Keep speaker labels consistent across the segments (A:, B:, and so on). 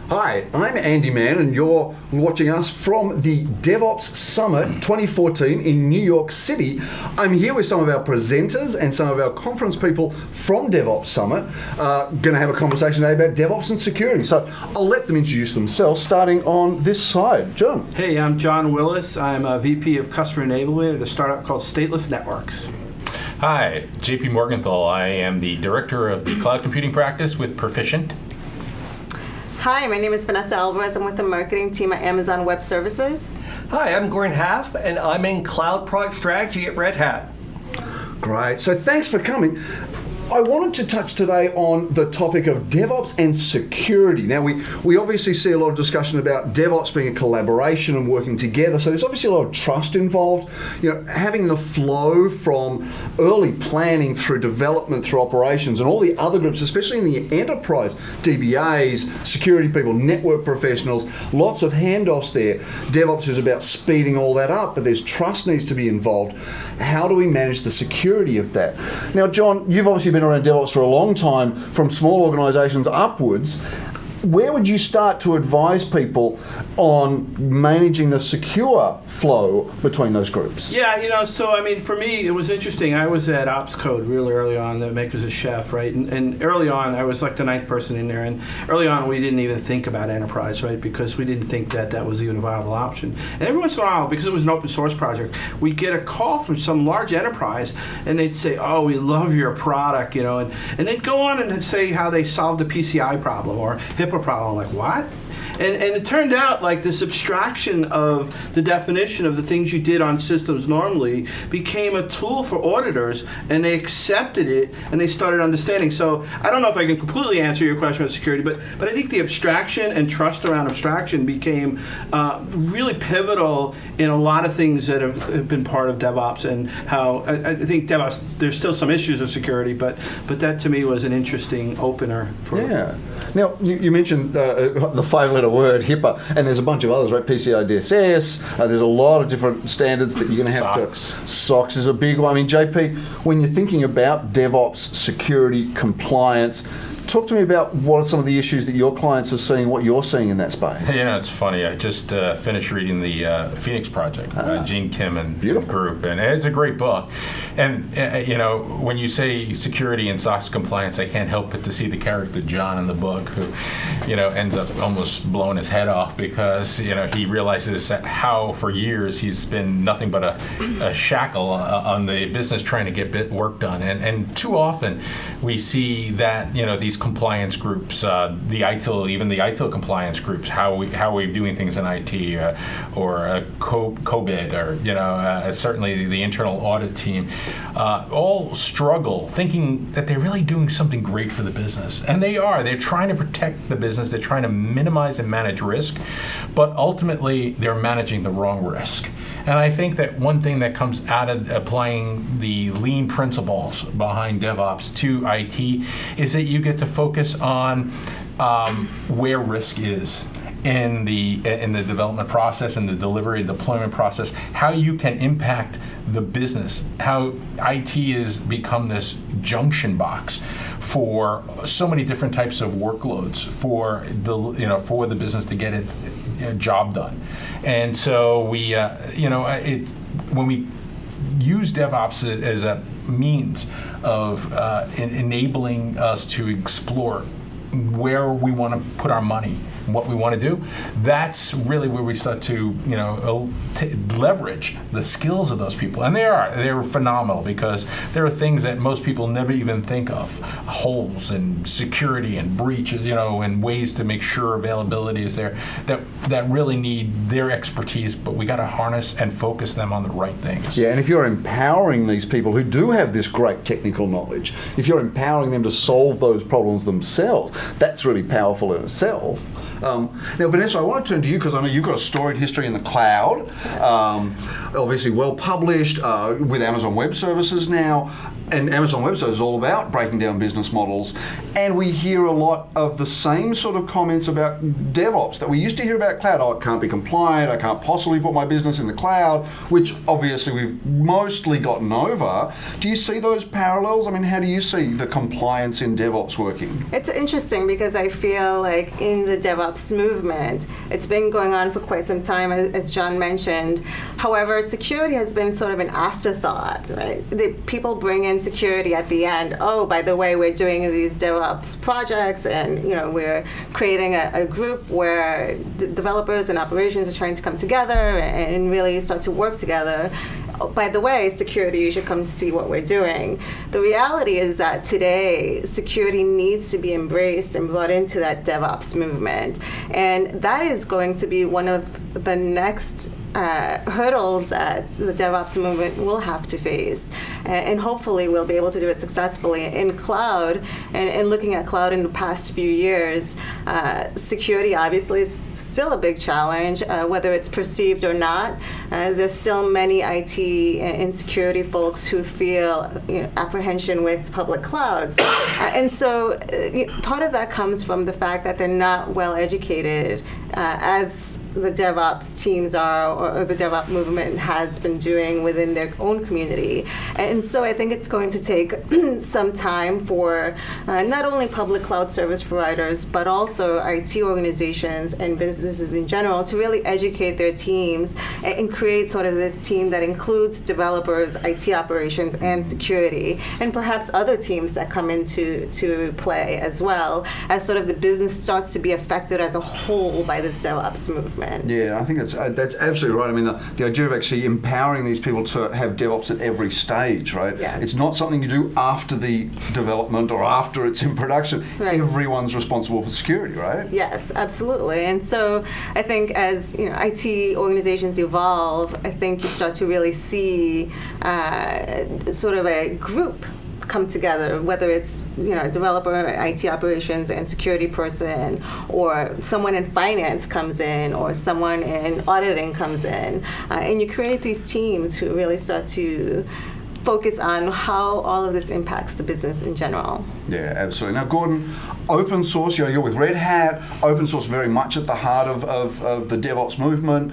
A: Hi, I'm Andy Mann, and you're watching us from the DevOps Summit 2014 in New York City. I'm here with some of our presenters and some of our conference people from DevOps Summit. Going to have a conversation today about DevOps and security. So I'll let them introduce themselves, starting on this side. John.
B: Hey, I'm John Willis. I'm a VP of Customer Enablement at a startup called Stateless Networks.
C: Hi, JP Morgenthal. I am the Director of the Cloud Computing Practice with Perficient.
D: Hi, my name is Vanessa Alvarez. I'm with the marketing team at Amazon Web Services.
E: Hi, I'm Gordon Half, and I'm in Cloud Product Strategy at Red Hat.
A: Great. So thanks for coming. I wanted to touch today on the topic of DevOps and security. Now, we obviously see a lot of discussion about DevOps being a collaboration and working together, so there's obviously a lot of trust involved. You know, having the flow from early planning through development, through operations, and all the other groups, especially in the enterprise, DBAs, security people, network professionals, lots of handoffs there. DevOps is about speeding all that up, but there's trust needs to be involved. How do we manage the security of that? Now, John, you've obviously been around DevOps for a long time, from small organisations upwards. Where would you start to advise people on managing the secure flow between those groups?
B: Yeah, for me, it was interesting. I was at Ops Code really early on, the makers of Chef, right? And early on, I was like the ninth person in there. And early on, we didn't even think about enterprise, right? Because we didn't think that was even a viable option. And every once in a while, because it was an open source project, we'd get a call from some large enterprise, and they'd say, "Oh, we love your product," and they'd go on and say how they solved the PCI problem or HIPAA problem. Like, what? And it turned out like this abstraction of the definition of the things you did on systems normally became a tool for auditors, and they accepted it and they started understanding. So I don't know if I can completely answer your question about security, but I think the abstraction and trust around abstraction became really pivotal in a lot of things that have been part of DevOps, and how I think DevOps, there's still some issues of security, but that to me was an interesting opener.
A: Yeah. Now, you mentioned the five-letter word, HIPAA, and there's a bunch of others, right? PCI DSS, there's a lot of different standards that you're going to have to... SOX is a big one. I mean, JP, when you're thinking about DevOps, security, compliance, talk to me about what are some of the issues that your clients are seeing, what you're seeing in that space.
C: It's funny. I just finished reading the Phoenix Project, Gene Kim and group, and it's a great book. And when you say security and SOX compliance, I can't help but to see the character John in the book, who, ends up almost blowing his head off because he realizes how for years he's been nothing but a shackle on the business trying to get work done, and too often we see that these compliance groups, the ITIL compliance groups, how we're doing things in IT, or COBID, or certainly the internal audit team, all struggle thinking that they're really doing something great for the business, and they are. They're trying to protect the business. They're trying to minimize and manage risk, but ultimately they're managing the wrong risk. And I think that one thing that comes out of applying the lean principles behind DevOps to IT is that you get to focus on where risk is in the development process, in the delivery and deployment process, how you can impact the business, how IT has become this junction box for so many different types of workloads for the business to get its job done. And so we when we use DevOps as a means of enabling us to explore where we want to put our money, what we want to do, that's really where we start to leverage the skills of those people. And they're phenomenal, because there are things that most people never even think of, holes and security and breaches, and ways to make sure availability is there, that really need their expertise, but we got to harness and focus them on the right things.
A: Yeah, and if you're empowering these people who do have this great technical knowledge, if you're empowering them to solve those problems themselves, that's really powerful in itself. Now, Vanessa, I want to turn to you because I know you've got a storied history in the cloud, obviously well published with Amazon Web Services now. and Amazon Web Services is all about breaking down business models, and we hear a lot of the same sort of comments about DevOps that we used to hear about cloud. Oh, it can't be compliant, I can't possibly put my business in the cloud, which obviously we've mostly gotten over. Do you see those parallels? I mean, how do you see the compliance in DevOps working?
D: It's interesting because I feel like in the DevOps movement, it's been going on for quite some time, as John mentioned. However, security has been sort of an afterthought, right? People bring in security at the end. Oh, by the way, we're doing these DevOps projects, and we're creating a group where developers and operations are trying to come together and really start to work together. Oh, by the way, security, you should come to see what we're doing. The reality is that today, security needs to be embraced and brought into that DevOps movement. And that is going to be one of the next hurdles that the DevOps movement will have to face. And hopefully we'll be able to do it successfully. In cloud, and looking at cloud in the past few years, security obviously is still a big challenge, whether it's perceived or not. There's still many IT and security folks who feel apprehension with public clouds. And so part of that comes from the fact that they're not well educated as the DevOps teams are, or the DevOps movement has been doing within their own community. And so I think it's going to take some time for not only public cloud service providers, but also IT organizations and businesses in general to really educate their teams and create sort of this team that includes developers, IT operations, and security, and perhaps other teams that come into play as well, as sort of the business starts to be affected as a whole by this DevOps movement.
A: Yeah, I think that's absolutely right. I mean, the idea of actually empowering these people to have DevOps at every stage, right?
D: Yes.
A: It's not something you do after the development or after it's in production.
D: Right.
A: Everyone's responsible for security, right?
D: Yes, absolutely. And so I think as IT organizations evolve, I think you start to really see sort of a group come together, whether it's a developer, IT operations, and security person, or someone in finance comes in, or someone in auditing comes in, and you create these teams who really start to focus on how all of this impacts the business in general.
A: Yeah, absolutely. Now, Gordon, open source, you're with Red Hat, open source very much at the heart of the DevOps movement,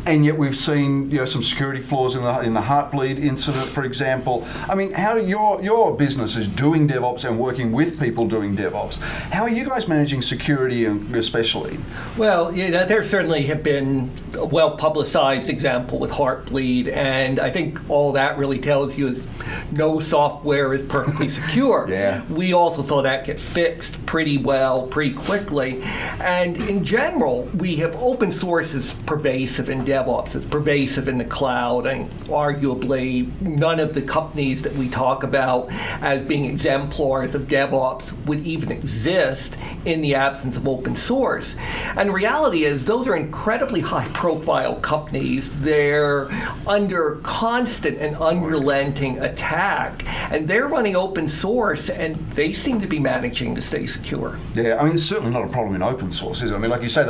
A: and yet we've seen some security flaws in the Heartbleed incident, for example. I mean, how do your business is doing DevOps and working with people doing DevOps? How are you guys managing security, especially?
E: Well, there certainly have been a well-publicized example with Heartbleed, and I think all that really tells you is no software is perfectly secure.
A: Yeah.
E: We also saw that get fixed pretty well, pretty quickly. And in general, we have open source is pervasive in DevOps. It's pervasive in the cloud, and arguably none of the companies that we talk about as being exemplars of DevOps would even exist in the absence of open source. And the reality is those are incredibly high-profile companies. They're under constant and unrelenting attack, and they're running open source, and they seem to be managing to stay secure.
A: Yeah, I mean, it's certainly not a problem in open source, is it? I mean, like you say,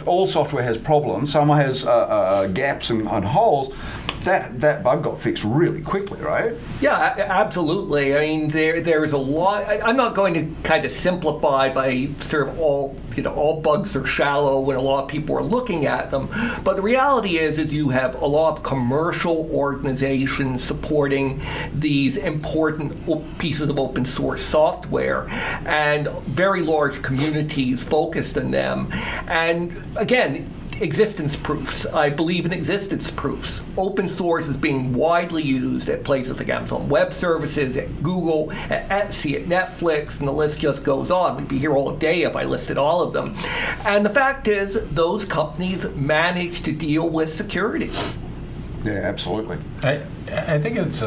A: all software has problems. Some has gaps and holes. That bug got fixed really quickly, right?
E: Yeah, absolutely. I mean, there's a lot. I'm not going to kind of simplify by sort of all bugs are shallow when a lot of people are looking at them. But the reality is you have a lot of commercial organizations supporting these important pieces of open source software, and very large communities focused on them. And again, existence proofs. I believe in existence proofs. Open source is being widely used at places like Amazon Web Services, at Google, at Etsy, at Netflix, and the list just goes on. We'd be here all day if I listed all of them. And the fact is, those companies manage to deal with security.
A: Yeah, absolutely.
C: I think it's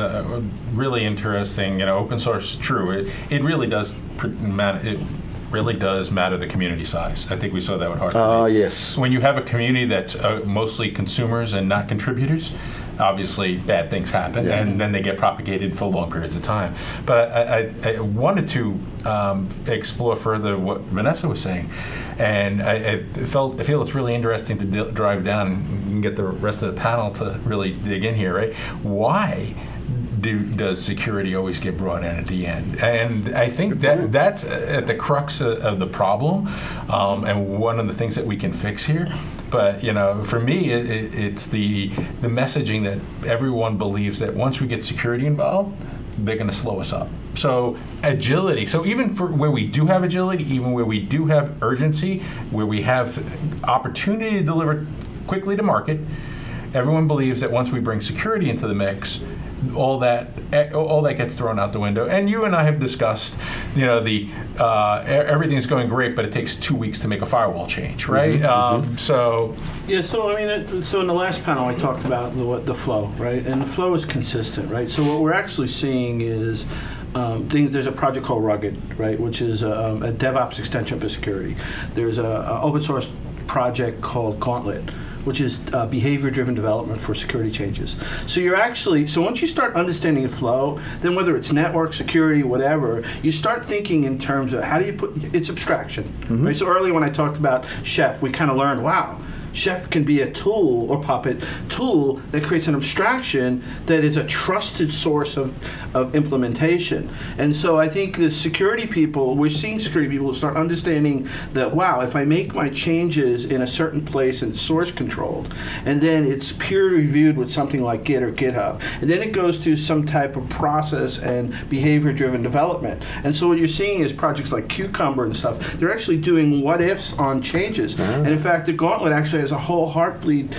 C: really interesting. Open source, true. It really does matter. Really does matter the community size. I think we saw that with Heartbleed.
A: Yes.
C: When you have a community that's mostly consumers and not contributors, obviously bad things happen, and then they get propagated for long periods of time. But I wanted to explore further what Vanessa was saying, and I feel it's really interesting to drive down and get the rest of the panel to really dig in here, right? Why does security always get brought in at the end? And I think that's at the crux of the problem, and one of the things that we can fix here. But for me, it's the messaging that everyone believes that once we get security involved, they're going to slow us up. So agility. So even for where we do have agility, even where we do have urgency, where we have opportunity to deliver quickly to market, everyone believes that once we bring security into the mix, all that gets thrown out the window. And you and I have discussed, everything's going great, but it takes 2 weeks to make a firewall change, right? So
B: in the last panel I talked about the flow, right? And the flow is consistent, right? So what we're actually seeing is there's a project called Rugged, right, which is a DevOps extension for security. There's a open source project called Gauntlet, which is behavior-driven development for security changes. So once you start understanding the flow, then whether it's network, security, whatever, you start thinking in terms of how do you it's abstraction, right? So earlier when I talked about Chef, we kind of learned, wow, Chef can be a tool or Puppet tool that creates an abstraction that is a trusted source of implementation. And so I think the security people, we're seeing security people start understanding that, wow, if I make my changes in a certain place and source controlled, and then it's peer reviewed with something like Git or GitHub, and then it goes through some type of process and behavior driven development. And so what you're seeing is projects like Cucumber and stuff, they're actually doing what ifs on changes. And in fact, the Gauntlet actually as a whole Heartbleed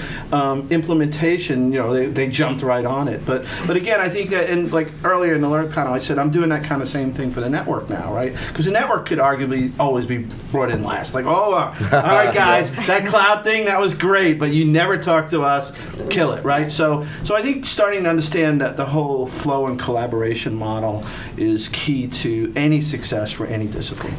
B: implementation, they jumped right on it. But again, I think that, and like earlier in the Learn panel, I said I'm doing that kind of same thing for the network now, right? Because the network could arguably always be brought in last. Like, all right, guys, that cloud thing, that was great, but you never talked to us. Kill it, right? So I think starting to understand that the whole flow and collaboration model is key to any success for any discipline.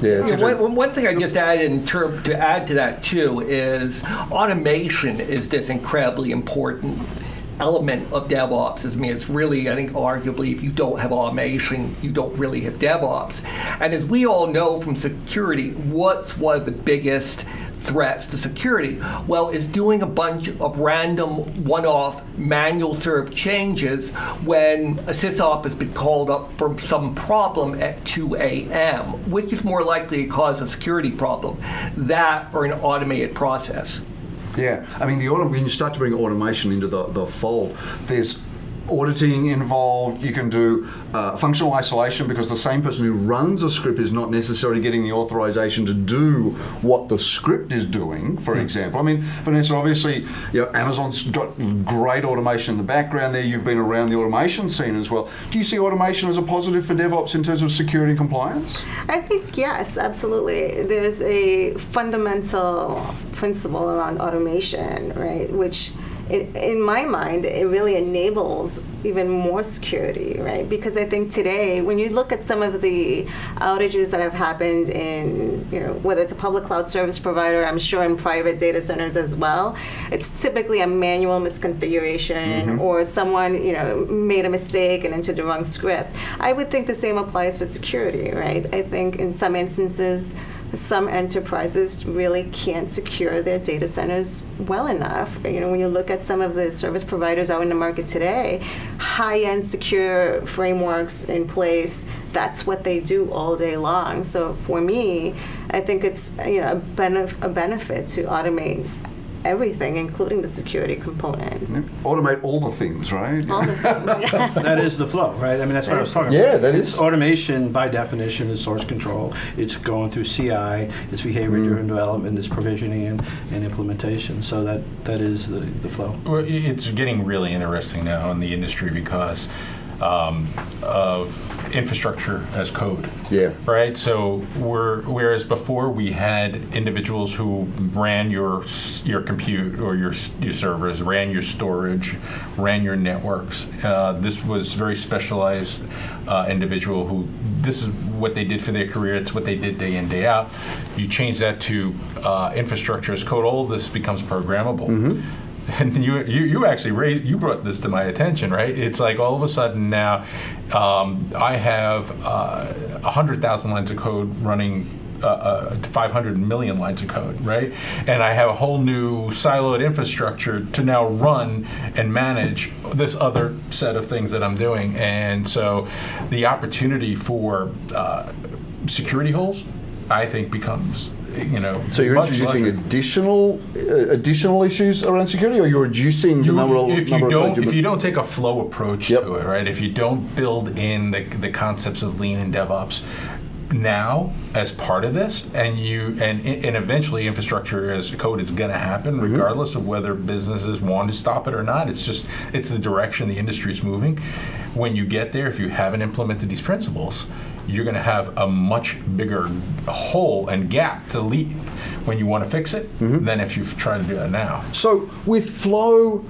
E: One thing I just add to add to that too is automation is this incredibly important element of DevOps. It's really, I think, arguably, if you don't have automation, you don't really have DevOps. And as we all know from security, what's one of the biggest threats to security? Well, is doing a bunch of random one-off manual serve changes when a sysop has been called up for some problem at 2 a.m., which is more likely to cause a security problem, that or an automated process.
A: Yeah, I mean, when you start to bring automation into the fold, there's auditing involved. You can do functional isolation because the same person who runs a script is not necessarily getting the authorization to do what the script is doing, for example. I mean, Vanessa, obviously, Amazon's got great automation in the background there. You've been around the automation scene as well. Do you see automation as a positive for DevOps in terms of security and compliance?
D: I think yes, absolutely. There's a fundamental principle around automation, right, which in my mind, it really enables even more security, right? Because I think today, when you look at some of the outages that have happened in, whether it's a public cloud service provider, I'm sure in private data centers as well, it's typically a manual misconfiguration or someone, made a mistake and entered the wrong script. I would think the same applies for security, right? I think in some instances, some enterprises really can't secure their data centers well enough. When you look at some of the service providers out in the market today, high-end secure frameworks in place, that's what they do all day long. So for me, I think it's a benefit to automate everything, including the security components.
A: Automate all the things, right?
D: All the things, yeah.
B: That is the flow, right? I mean, that's what I was talking about.
A: Yeah, that is.
B: Automation, by definition, is source control. It's going through CI, it's behavior-driven development, it's provisioning and implementation. So that is the flow.
C: Well, it's getting really interesting now in the industry because of infrastructure as code.
A: Yeah.
C: Right? So whereas before we had individuals who ran your compute or your servers, ran your storage, ran your networks. This was very specialized individual who this is what they did for their career. It's what they did day in, day out. You change that to infrastructure as code. All of this becomes programmable. And you actually you brought this to my attention, right? It's like all of a sudden now I have 100,000 lines of code running 500 million lines of code, right? And I have a whole new siloed infrastructure to now run and manage this other set of things that I'm doing. And so the opportunity for security holes, I think, becomes,
A: So you're
C: much
A: introducing
C: larger.
A: additional issues around security, or you're reducing the number of
C: if you don't take a flow approach
A: Yep.
C: to it, right? If you don't build in the concepts of lean and DevOps now as part of this, and eventually infrastructure as code is going to happen regardless of whether businesses want to stop it or not. It's the direction the industry is moving. When you get there, if you haven't implemented these principles, you're going to have a much bigger hole and gap to leap when you want to fix it than if you try to do that now.
A: So with flow,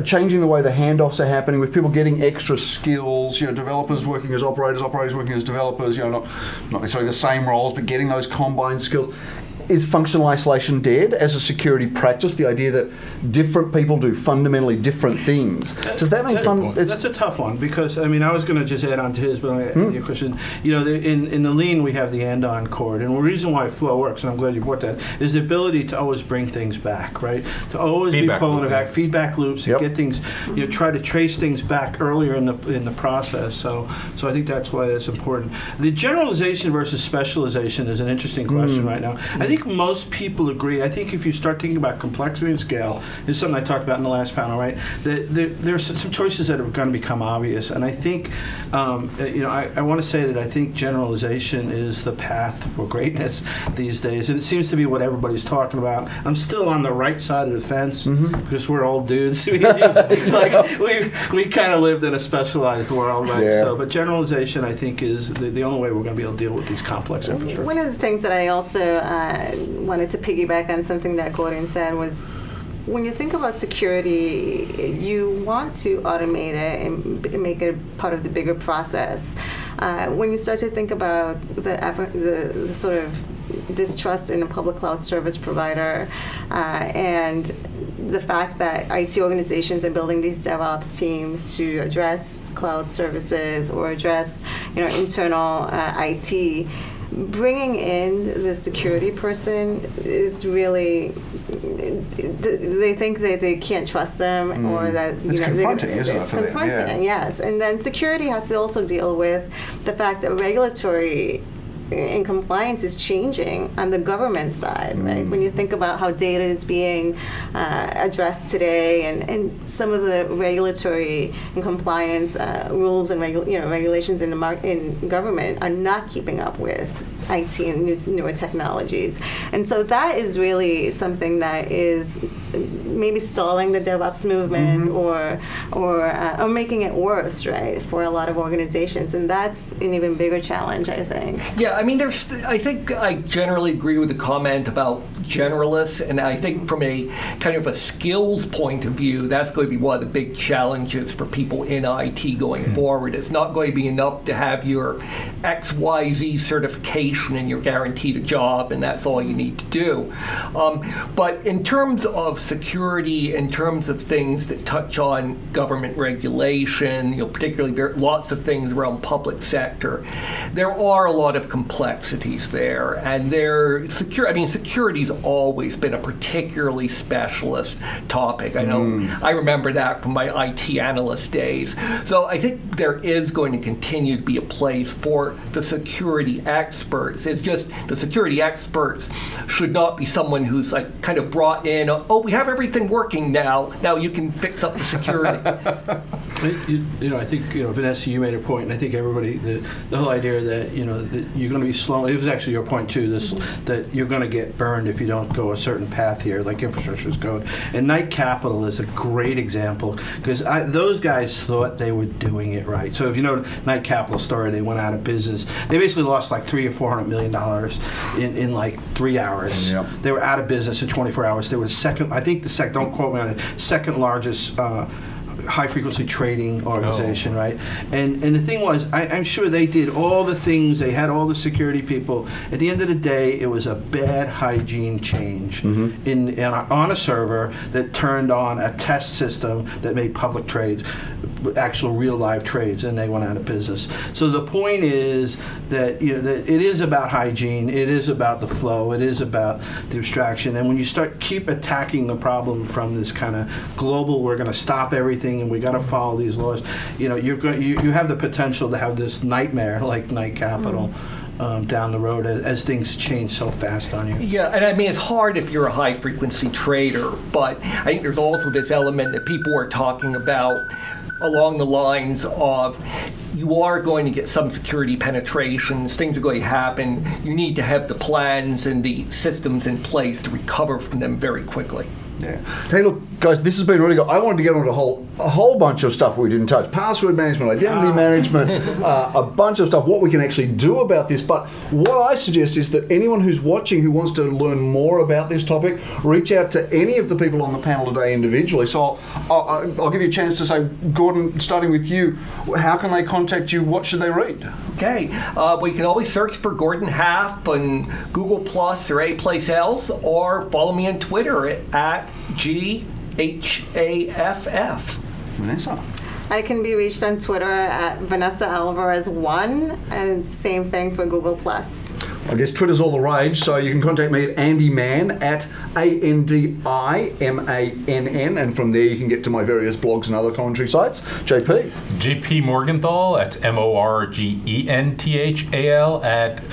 A: changing the way the handoffs are happening, with people getting extra skills, developers working as operators working as developers, not necessarily the same roles, but getting those combined skills. Is functional isolation dead as a security practice? The idea that different people do fundamentally different things. Does that make fun?
B: That's a tough one, because I was going to just add on to his, but your question. In the lean we have the and-on chord, and the reason why flow works, and I'm glad you brought that, is the ability to always bring things back, right? To always
C: Feedback
B: be pulling
C: loop,
B: it back, feedback loops, and get things. Try to trace things back earlier in the process. So I think that's why that's important. The generalization versus specialization is an interesting question right now. I think most people agree. I think if you start thinking about complexity and scale, is something I talked about in the last panel, right? There's some choices that are going to become obvious, and I think, I want to say that I think generalization is the path for greatness these days, and it seems to be what everybody's talking about. I'm still on the right side of the fence because we're old dudes. We kind of lived in a specialized world, right?
A: Yeah.
B: So, but generalization, I think, is the only way we're going to be able to deal with these complex infrastructures.
D: One of the things that I also wanted to piggyback on something that Gordon said was, when you think about security, you want to automate it and make it part of the bigger process. When you start to think about the sort of distrust in a public cloud service provider, and the fact that IT organizations are building these DevOps teams to address cloud services or address internal IT, bringing in the security person is really, they think that they can't trust them, or that
A: it's confronting, isn't it?
D: It's confronting, yes. And then security has to also deal with the fact that regulatory and compliance is changing on the government side, right? When you think about how data is being addressed today, and some of the regulatory and compliance rules and regulations in government are not keeping up with IT and newer technologies. And so that is really something that is maybe stalling the DevOps movement or making it worse, right, for a lot of organizations. And that's an even bigger challenge, I think.
E: Yeah, I think I generally agree with the comment about generalists, and I think from a kind of a skills point of view, that's going to be one of the big challenges for people in IT going forward. It's not going to be enough to have your XYZ certification and you're guaranteed a job, and that's all you need to do. But in terms of security, in terms of things that touch on government regulation, particularly lots of things around public sector, there are a lot of complexities there, and security's always been a particularly specialist topic. I know I remember that from my IT analyst days. So I think there is going to continue to be a place for the security experts. It's just the security experts should not be someone who's like kind of brought in, we have everything working now you can fix up the security.
B: I think Vanessa, you made a point, and I think everybody, the whole idea that that you're going to be slow. It was actually your point too. That you're going to get burned if you don't go a certain path here, like infrastructure as code. And Knight Capital is a great example, because those guys thought they were doing it right. So if you know Knight Capital story, they went out of business. They basically lost like $300 or $400 million in like 3 hours.
A: Yep.
B: They were out of business in 24 hours. They were don't quote me on it, second largest high-frequency trading organization, right? And the thing was, I'm sure they did all the things, they had all the security people. At the end of the day, it was a bad hygiene change on a server that turned on a test system that made public trades. actual real live trades, and they went out of business. So the point is that, that it is about hygiene, it is about the flow, it is about the abstraction. And when you keep attacking the problem from this kind of global, we're going to stop everything and we got to follow these laws, you have the potential to have this nightmare like Night Capital. Down the road as things change so fast on you.
E: Yeah, and I mean, it's hard if you're a high-frequency trader, but I think there's also this element that people are talking about along the lines of you are going to get some security penetrations, things are going to happen, you need to have the plans and the systems in place to recover from them very quickly.
A: Yeah. Hey, look, guys, this has been really good. I wanted to get onto a whole bunch of stuff we didn't touch. Password management, identity management, a bunch of stuff, what we can actually do about this. But what I suggest is that anyone who's watching who wants to learn more about this topic, reach out to any of the people on the panel today individually. So I'll give you a chance to say, Gordon, starting with you, how can they contact you? What should they read?
E: Okay, well, you can always search for Gordon Half on Google Plus or any place else, or follow me on Twitter at GHAFF.
A: Vanessa.
D: I can be reached on Twitter at Vanessa Alvarez1, and same thing for Google Plus.
A: I guess Twitter's all the rage, so you can contact me at AndyMann at ANDIMANN, and from there you can get to my various blogs and other commentary sites. JP.
C: JP Morgenthal at MORGENTHAL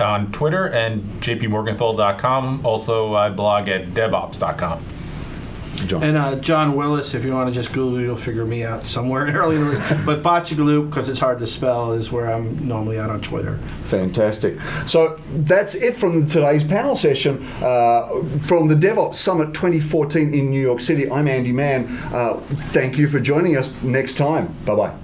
C: on Twitter, and jpmorgenthal.com. Also, I blog at DevOps.com.
A: John.
B: And John Willis, if you want to just Google, you'll figure me out somewhere early in the week. But Botchagaloop, because it's hard to spell, is where I'm normally out on Twitter.
A: Fantastic. So that's it from today's panel session from the DevOps Summit 2014 in New York City. I'm Andy Mann. Thank you for joining us. Next time. Bye-bye.